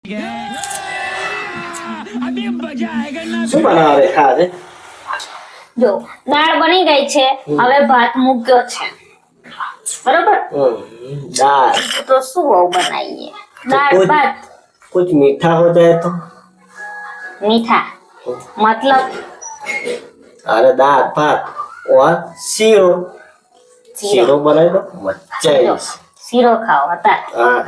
શું બનાવે ખાજે? જો દાળ બની ગઈ છે, હવે ભાત મૂક્યો છે, બરોબર? दाल તો શું હવે બનાવીએ? દાળ कुछ ભાત कुछ मीठा हो जाए तो? મીઠા મતલબ अरे दाल भात और सीरो सीरो बनाई दो मजा आई શીરો ખાઓ અત્યારે. हाँ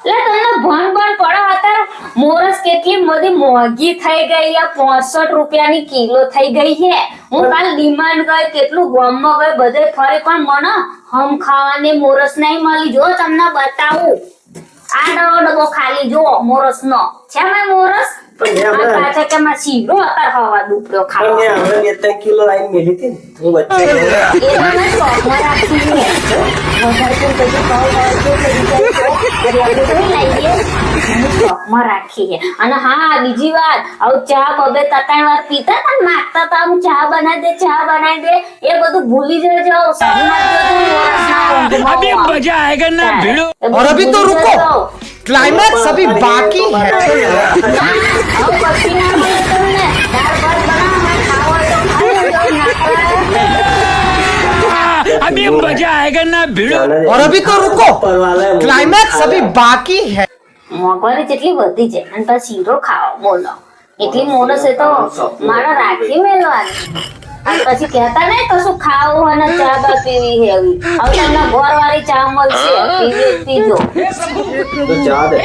એટલે તમને ભણ પડો અત્યારે મોરસ કેટલી બધી મોંઘી થઈ ગઈ આ 65 રૂપિયાની કિલો થઈ ગઈ છે. હું કાલ ડિમાન્ડ ગઈ કેટલું ગામમાં ગઈ બધે ફરી પણ મને હમ ખાવાની મોરસ નહીં મળી. જો તમને બતાવું આ ડબ્બો ખાલી જો મોરસ નો છે મેં મોરસ પણ આ પાછા કે માં શીરો અત્યારે હવા દુપડ્યો પણ ખાવા મેં હવે 2-3 કિલો લાઈન મેલી હતી ને હું વચ્ચે એ મને શોખમાં રાખી છે. વધારે તો કદી ભાવ હોય તો લઈ જાય એટલે આપણે તો લઈએ શોખમાં રાખી છે. અને હા બીજી વાત આવું ચા બબે ત્રણ વાર પીતા હતા ને માગતા હતા હું ચા બનાવી દે એ બધું ભૂલી જજો. अभी मजा आएगा ना भिड़ो। और अभी तो रुको, क्लाइमैक्स अभी बाकी है। अभी मजा आएगा ना भिड़ो। और अभी तो रुको, ऊपर वाला है, क्लाइमैक्स अभी बाकी है। મોંઘવારી જેટલી વધી છે અને પછી શીરો ખાવો બોલો એટલી મોરસ એ તો મારે રાખી મેળવાની. અને પછી કહેતા નહીં તો શું ખાવું અને ચા બા પીવી હેવી. હવે તમને ઘર વાળી ચા મળશે પીજો तो जा दे